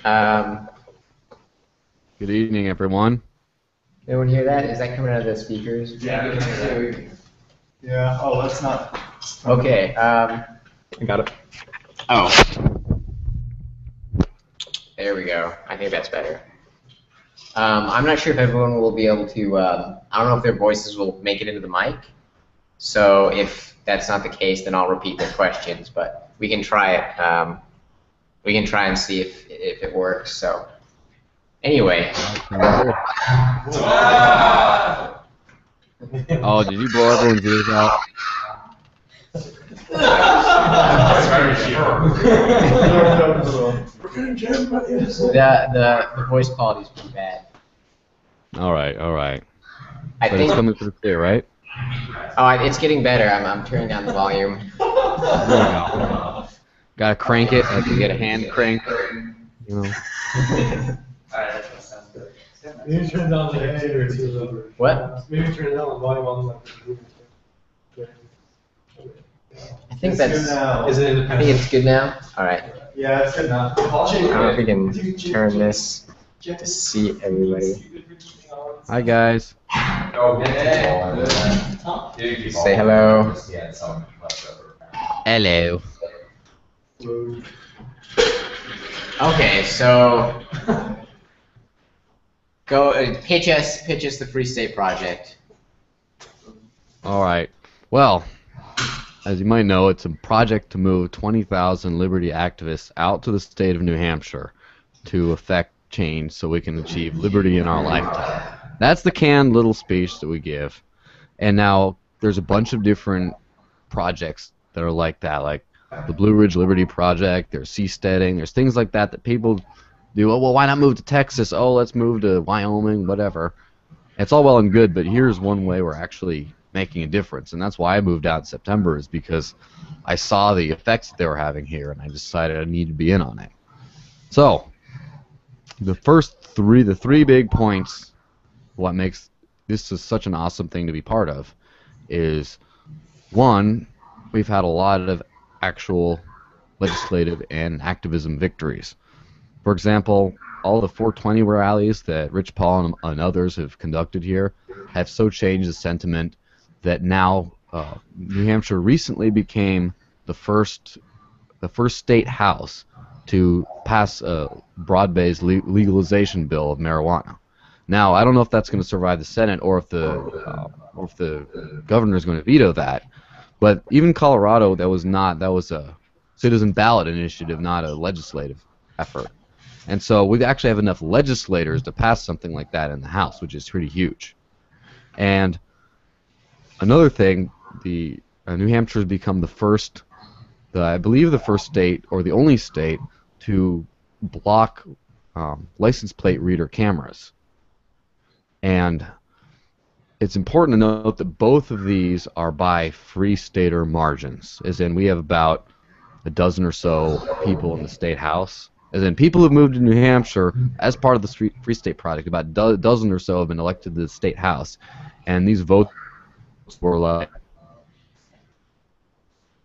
Um, Good evening, everyone. anyone hear that? Is that coming out of the speakers? Yeah. Yeah. Oh, let's not. Okay. I got it. Oh, there we go. I think that's better. I'm not sure if everyone will be able to. I don't know if their voices will make it into the mic. So if that's not the case, then I'll repeat the questions. But we can try it. We can try and see if it works. So anyway. Oh, did you blow everyone's ears out? The voice quality is pretty bad. All right, all right. I But think. it's coming through clear, right? Oh, it's getting better. I'm turning down the volume. There you go. Gotta crank it like you get a hand crank. You know. Maybe turn down the head or two. What? Maybe turn down the volume on the. I think It's that's. good now. Is it I think it's good now. All right. Yeah, it's good now. I don't know if we can turn this to see everybody. Hi, guys. Say hello. Hello. Okay, so go pitch us the Free State Project. All right. Well, as you might know, it's a project to move 20,000 liberty activists out to the state of New Hampshire to effect change so we can achieve liberty in our lifetime. That's the canned little speech that we give. And now there's a bunch of different projects that are like that, like the Blue Ridge Liberty Project, there's seasteading, there's things like that that people do. Oh, well, why not move to Texas? Oh, let's move to Wyoming, whatever. It's all well and good, but here's one way we're actually making a difference, and that's why I moved out in September, is because I saw the effects that they were having here, and I decided I needed to be in on it. So, the three big points, what makes this is such an awesome thing to be part of, is one, we've had a lot of actual legislative and activism victories. For example, all the 420 rallies that Rich Paul and others have conducted here have so changed the sentiment that now New Hampshire recently became the first state house to pass a broad-based legalization bill of marijuana. Now, I don't know if that's going to survive the Senate or if the governor is going to veto that. But even Colorado, that was a citizen ballot initiative, not a legislative effort. And so we actually have enough legislators to pass something like that in the House, which is pretty huge. And another thing, New Hampshire has become I believe the first state or the only state to block license plate reader cameras. And it's important to note that both of these are by free stater margins, as in we have about a dozen or so people in the state house. As in people who've moved to New Hampshire as part of the Free State Project, about a dozen or so have been elected to the state house. And these votes were like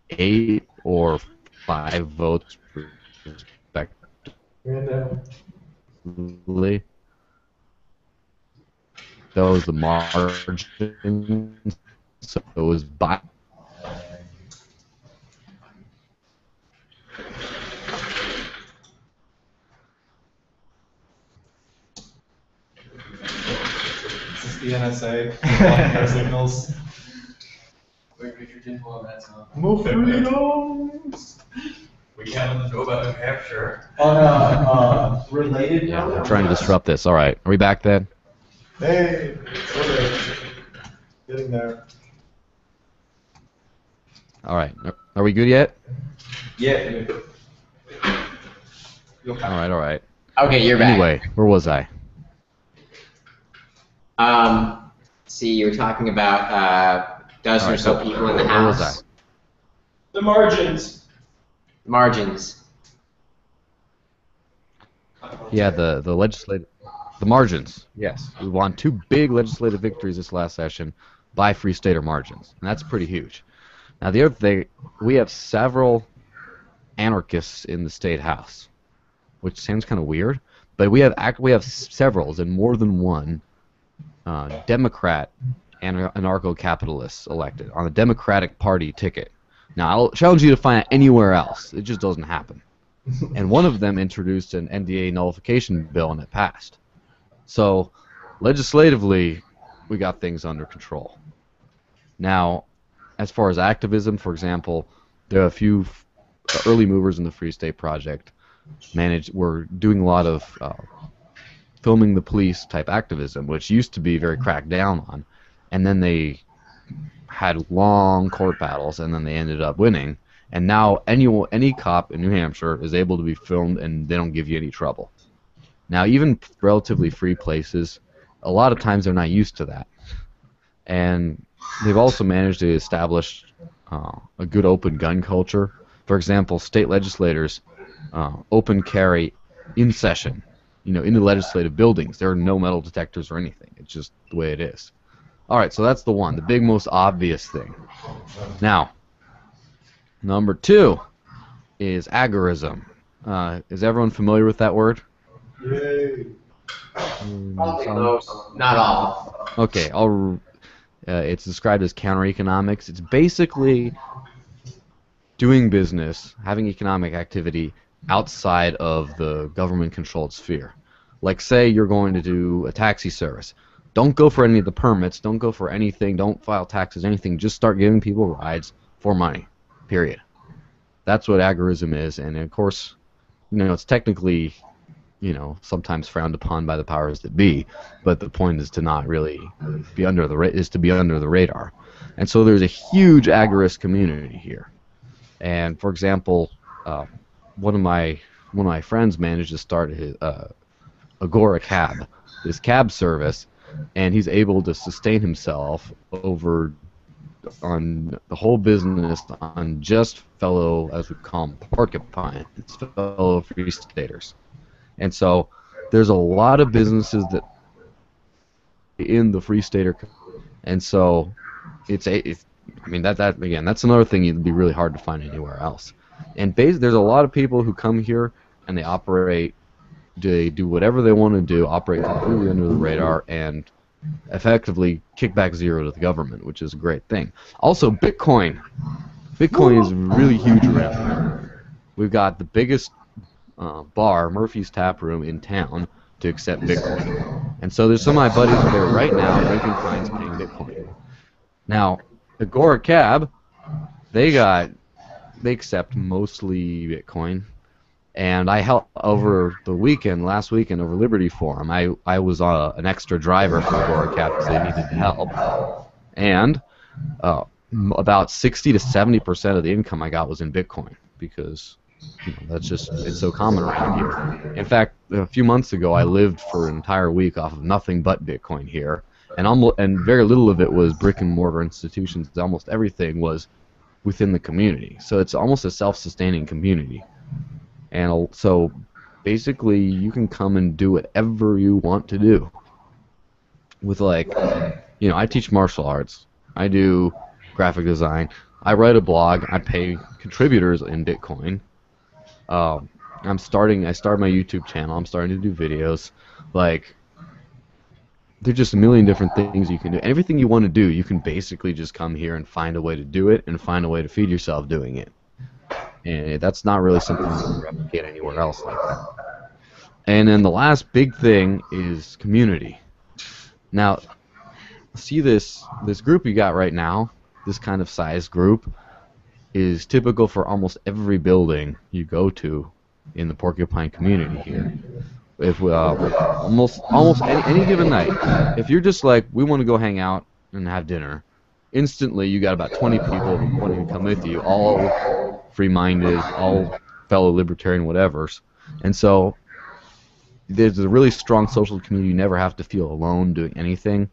8 or 5 votes respectively. That was the margin, so it was by. This is the NSA blocking our signals. Move freedoms. We can't go about New Hampshire. On a related Yeah, note, we're trying to disrupt this. All right, are we back then? Hey, sort of getting there. All right, are we good yet? Yeah. All right, all right. Okay, you're back. Anyway, where was I? See, you were talking about a dozen or so people in the Where was House. I? The margins. Margins. Yeah, the margins. Yes, we won 2 big legislative victories this last session by free stater margins, and that's pretty huge. Now the other thing, we have several anarchists in the state house. which sounds kind of weird, but we have several, and more than one Democrat and anarcho-capitalists elected on the Democratic Party ticket. Now, I'll challenge you to find it anywhere else. It just doesn't happen. And one of them introduced an NDA nullification bill, and it passed. So, legislatively, we got things under control. Now, as far as activism, for example, there are a few early movers in the Free State Project were doing a lot of filming the police type activism, which used to be very cracked down on, and then they had long court battles, and then they ended up winning. And now any cop in New Hampshire is able to be filmed, and they don't give you any trouble. Now, even relatively free places, a lot of times they're not used to that. And they've also managed to establish a good open gun culture. For example, state legislators open carry in session, in the legislative buildings. There are no metal detectors or anything. It's just the way it is. All right, so that's the big, most obvious thing. Now, number 2 is agorism. Is everyone familiar with that word? Yay. Not all. Okay, it's described as counter-economics. It's basically doing business, having economic activity outside of the government-controlled sphere. Like, say you're going to do a taxi service. Don't go for any of the permits. Don't go for anything. Don't file taxes, anything. Just start giving people rides for money, period. That's what agorism is, and of course, it's technically, sometimes frowned upon by the powers that be, but the point is to not really be under the radar. And so there's a huge agorist community here. And for example, one of my friends managed to start his Agora Cab, this cab service, and he's able to sustain himself on the whole business on just fellow, as we call them, porcupines, fellow free staters. And so there's a lot of businesses that in the free stater, and so that's another thing it'd be really hard to find anywhere else. And there's a lot of people who come here and they do whatever they want to do, operate completely under the radar, and effectively kick back zero to the government, which is a great thing. Also, Bitcoin. Bitcoin is really huge around here. We've got the biggest bar, Murphy's Tap Room, in town to accept Bitcoin. And so there's some of my buddies there right now drinking pints paying Bitcoin. Now, Agora Cab, they accept mostly Bitcoin. And I helped over the last weekend, over Liberty Forum. I was an extra driver for Agora Cab because they needed help. And about 60 to 70% of the income I got was in Bitcoin because it's so common around here. In fact, a few months ago, I lived for an entire week off of nothing but Bitcoin here, and very little of it was brick and mortar institutions. Almost everything was within the community. So it's almost a self-sustaining community. And so basically, you can come and do whatever you want to do. With I teach martial arts. I do graphic design. I write a blog. I pay contributors in Bitcoin. I started my YouTube channel. I'm starting to do videos. There's just a million different things you can do. Everything you want to do, you can basically just come here and find a way to do it and find a way to feed yourself doing it. And that's not really something you can replicate anywhere else like that. And then the last big thing is community. Now, see this group you got right now, this kind of size group, is typical for almost every building you go to in the Porcupine community here. If almost any given night, if you're just like, we want to go hang out and have dinner, instantly you got about 20 people wanting to come with you, all free-minded, all fellow libertarian whatevers. And so there's a really strong social community. You never have to feel alone doing anything.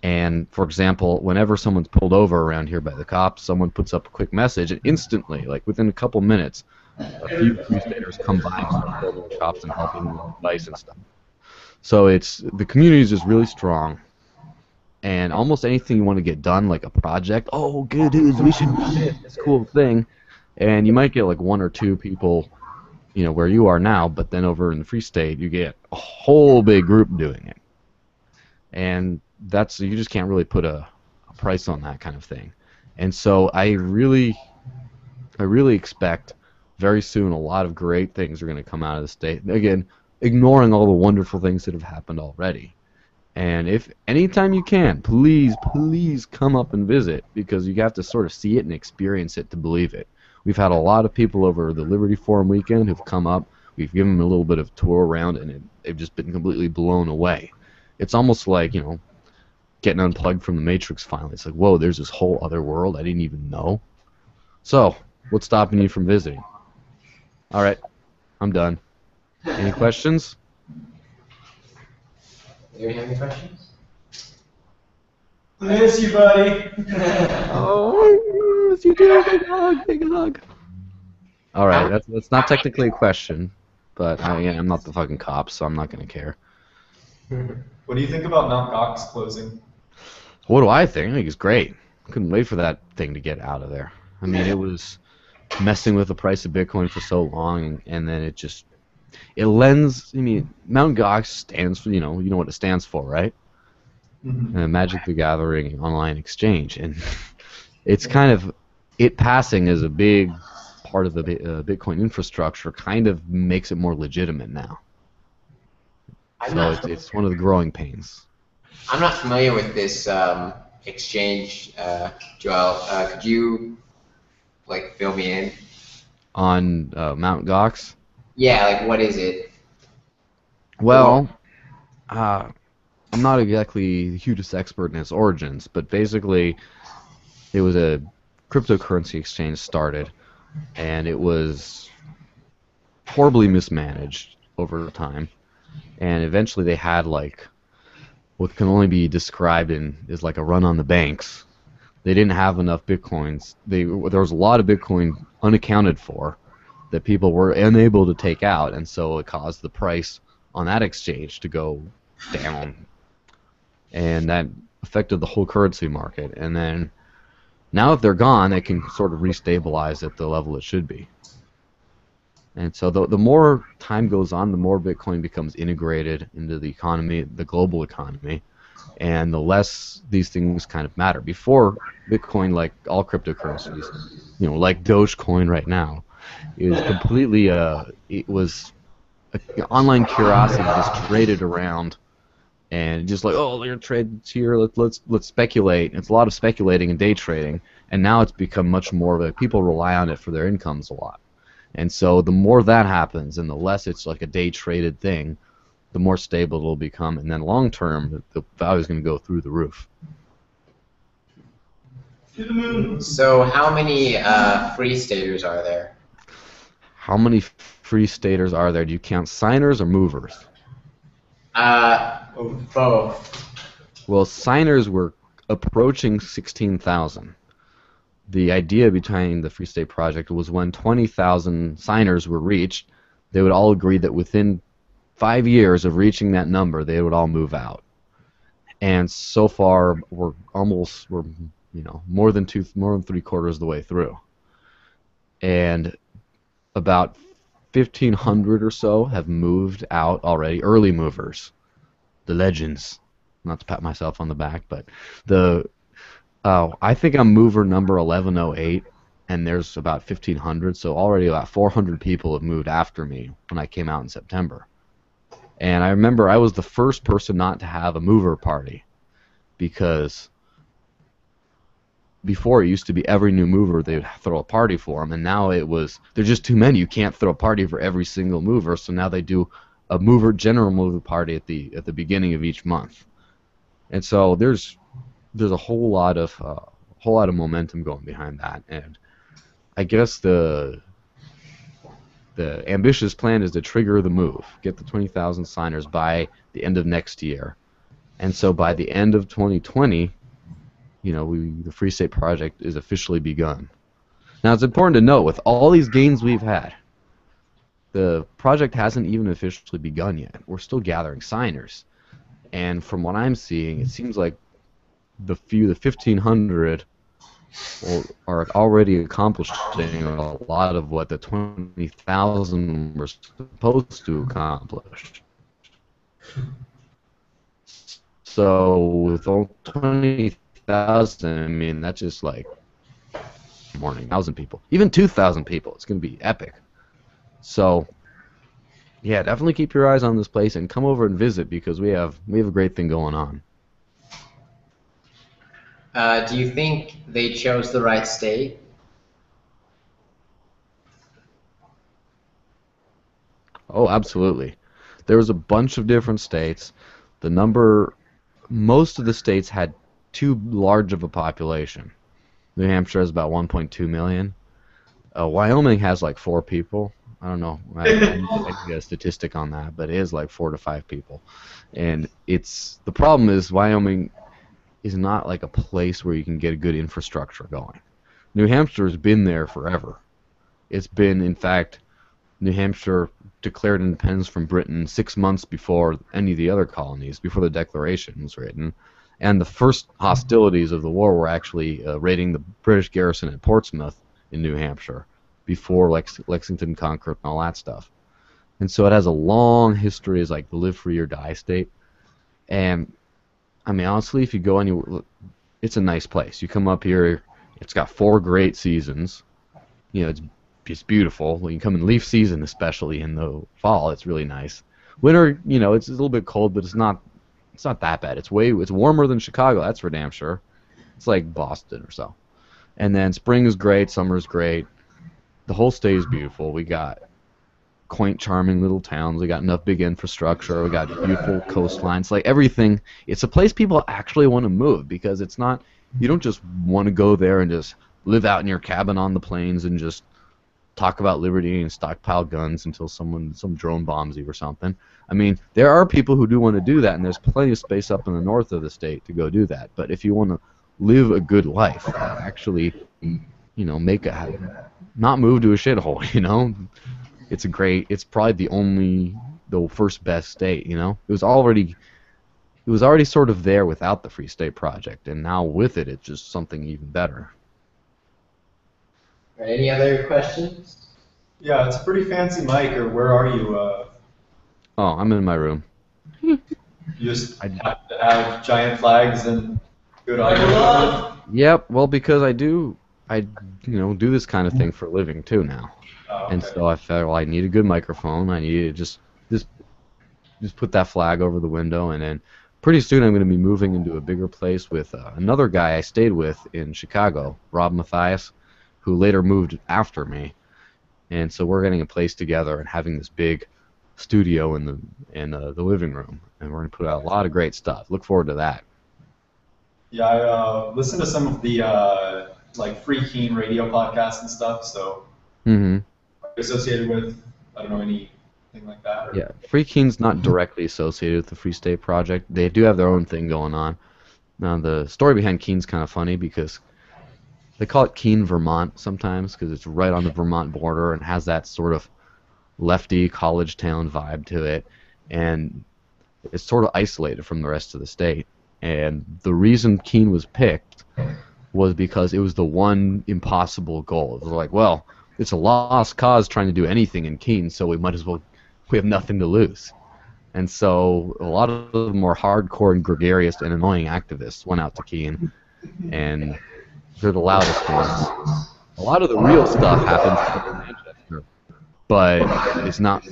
And, for example, whenever someone's pulled over around here by the cops, someone puts up a quick message, and instantly, within a couple minutes, a few staters come by and start building shops and helping with advice and stuff. So the community is just really strong. And almost anything you want to get done, like a project, oh, good dudes, we should do this cool thing. And you might get one or two people where you are now, but then over in the Free State, you get a whole big group doing it. And you just can't really put a price on that kind of thing. And so I really expect very soon a lot of great things are going to come out of the state. Again, ignoring all the wonderful things that have happened already. And if anytime you can, please come up and visit, because you have to sort of see it and experience it to believe it. We've had a lot of people over the Liberty Forum weekend who've come up. We've given them a little bit of tour around, and they've just been completely blown away. It's almost like, getting unplugged from the Matrix finally. It's like, whoa, there's this whole other world I didn't even know. So, what's stopping you from visiting? All right, I'm done. Any questions? Do you have any questions? Miss you, buddy. Oh, yes, you do. Big hug, big hug. All right, that's not technically a question, but I'm not the fucking cops, so I'm not gonna care. What do you think about Mt. Knox closing? What do I think? I think it's great. Couldn't wait for that thing to get out of there. I mean, it was messing with the price of Bitcoin for so long, and then it lends. I mean, Mt. Gox stands for, you know what it stands for, right? Mm-hmm. Magic the Gathering online exchange, and it's kind of it passing as a big part of the Bitcoin infrastructure kind of makes it more legitimate now. So it's one of the growing pains. I'm not familiar with this exchange, Joel. Could you fill me in On Mt. Gox? Yeah, what is it? Well, I'm not exactly the hugest expert in its origins, but basically it was a cryptocurrency exchange started, and it was horribly mismanaged over time, and eventually they had what can only be described as like a run on the banks. They didn't have enough bitcoins. There was a lot of Bitcoin unaccounted for that people were unable to take out, and so it caused the price on that exchange to go down, and that affected the whole currency market. And then now that they're gone, they can sort of restabilize at the level it should be. And so the more time goes on, the more Bitcoin becomes integrated into the economy, the global economy, and the less these things kind of matter. Before, Bitcoin, like all cryptocurrencies, like Dogecoin right now, is completely it was an online curiosity just traded around, and just your trade's here, let's speculate. It's a lot of speculating and day trading, and now it's become much more of people rely on it for their incomes a lot. And so the more that happens, and the less it's like a day traded thing, the more stable it'll become, and then long term, the value is going to go through the roof. So how many free staters are there? How many free staters are there? Do you count signers or movers? Both. Well, signers were approaching 16,000. The idea behind the Free State Project was when 20,000 signers were reached, they would all agree that within 5 years of reaching that number, they would all move out. And so far, we're more than 3/4 of the way through. And about 1,500 or so have moved out already, early movers, the legends. Not to pat myself on the back, but I think I'm mover number 1108, and there's about 1,500, so already about 400 people have moved after me when I came out in September. And I remember I was the first person not to have a mover party, because before it used to be every new mover they would throw a party for them, and now there's just too many. You can't throw a party for every single mover, so now they do a general mover party at the beginning of each month. And so there's a whole lot of momentum going behind that, and I guess the ambitious plan is to trigger the move, get the 20,000 signers by the end of next year, and so by the end of 2020, the Free State Project is officially begun. Now it's important to note, with all these gains we've had, the project hasn't even officially begun yet. We're still gathering signers, and from what I'm seeing, it seems like the 1,500 are already accomplishing a lot of what the 20,000 were supposed to accomplish. So with all 20,000, I mean, that's just like morning, 1,000 people, even 2,000 people. It's going to be epic. So yeah, definitely keep your eyes on this place and come over and visit because we have a great thing going on. Do you think they chose the right state? Oh, absolutely. There was a bunch of different states. Most of the states had too large of a population. New Hampshire has about 1.2 million. Wyoming has like 4 people. I don't know. I didn't get a statistic on that, but it is like 4 to 5 people. And the problem is Wyoming is not like a place where you can get a good infrastructure going. New Hampshire has been there forever. It's been, in fact, New Hampshire declared independence from Britain 6 months before any of the other colonies, before the Declaration was written. And the first hostilities of the war were actually raiding the British garrison at Portsmouth in New Hampshire before Lexington conquered and all that stuff. And so it has a long history as like the live free or die state. And I mean, honestly, if you go anywhere, it's a nice place. You come up here, it's got 4 great seasons. You know, it's beautiful. When you come in leaf season, especially in the fall, it's really nice. Winter, you know, it's a little bit cold, but it's not that bad. It's warmer than Chicago, that's for damn sure. It's like Boston or so. And then spring is great, summer is great. The whole state is beautiful. We got quaint, charming little towns. We got enough big infrastructure. We got beautiful coastlines. Like everything, it's a place people actually want to move because it's not. You don't just want to go there and just live out in your cabin on the plains and just talk about liberty and stockpile guns until some drone bombs you or something. I mean, there are people who do want to do that, and there's plenty of space up in the north of the state to go do that. But if you want to live a good life, actually, you know, not move to a shithole, you know. It's probably the first best state, you know. It was already sort of there without the Free State Project, and now with it, it's just something even better. All right, any other questions? Yeah, it's a pretty fancy mic, or where are you? Oh, I'm in my room. You just have to have giant flags and good on you. Yep, well, because I do this kind of thing for a living too now. Oh, okay. And so I felt, well, I need a good microphone. I need to just put that flag over the window, and then pretty soon I'm going to be moving into a bigger place with another guy I stayed with in Chicago, Rob Mathias, who later moved after me. And so we're getting a place together and having this big studio in the living room, and we're going to put out a lot of great stuff. Look forward to that. Yeah, I listened to some of the like Free Keen radio podcasts and stuff. So. Mm-hmm. Associated with, I don't know, anything like that? Or? Yeah, Free Keen's not directly associated with the Free State Project. They do have their own thing going on. Now, the story behind Keen's kind of funny because they call it Keene, Vermont sometimes because it's right on the Vermont border and has that sort of lefty college town vibe to it. And it's sort of isolated from the rest of the state. And the reason Keene was picked was because it was the one impossible goal. It was like, well, it's a lost cause trying to do anything in Keene, so we have nothing to lose. And so a lot of the more hardcore and gregarious and annoying activists went out to Keene, and they're the loudest ones. A lot of the real stuff happens in Manchester, but it's not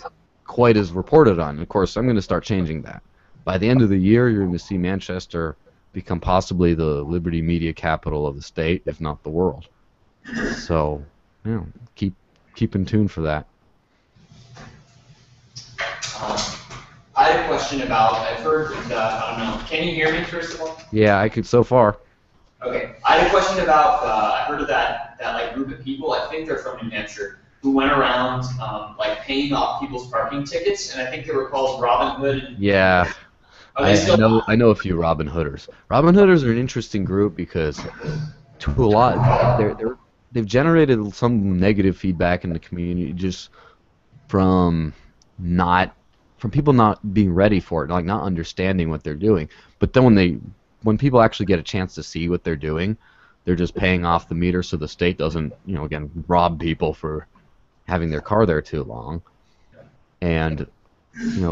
quite as reported on. And of course, I'm going to start changing that. By the end of the year, you're going to see Manchester become possibly the liberty media capital of the state, if not the world. So, yeah, keep in tune for that. I had a question about, I've heard, I don't know, can you hear me first of all? Yeah, I could so far. Okay, I had a question about, I heard of that like group of people, I think they're from New Hampshire, who went around like paying off people's parking tickets, and I think they were called Robin Hood. Yeah. I know a few Robin Hooders. Robin Hooders are an interesting group because to a lot they've generated some negative feedback in the community just from people not being ready for it, like not understanding what they're doing. But then when people actually get a chance to see what they're doing, they're just paying off the meter so the state doesn't, again, rob people for having their car there too long. And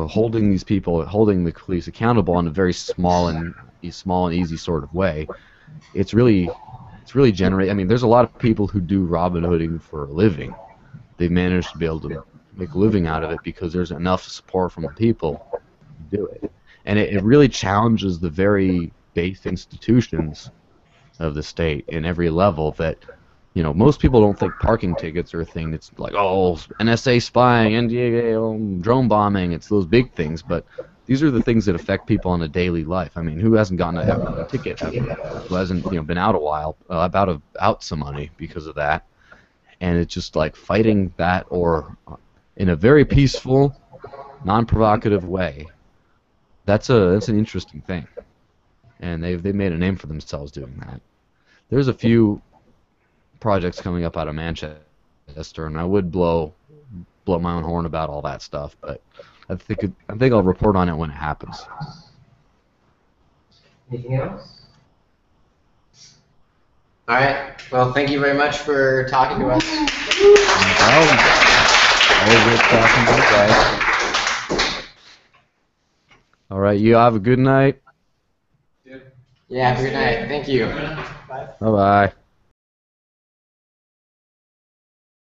holding the police accountable in a very small and easy sort of way, it's really generate. I mean, there's a lot of people who do Robin Hooding for a living. They've managed to be able to make a living out of it because there's enough support from the people to do it. And it really challenges the very base institutions of the state in every level that, most people don't think parking tickets are a thing. It's like, oh, NSA spying, NDA, drone bombing. It's those big things, but these are the things that affect people on a daily life. I mean, who hasn't gotten a ticket? Who hasn't, been out a while, out some money because of that? And it's just like fighting that, or in a very peaceful, non-provocative way. That's an interesting thing, and they've made a name for themselves doing that. There's a few projects coming up out of Manchester, and I would blow my own horn about all that stuff, but I think I'll report on it when it happens. Anything else? All right. Well, thank you very much for talking to us. Always good talking to you guys. All right. You have a good night. Yeah, have a good night. Thank you. Bye-bye.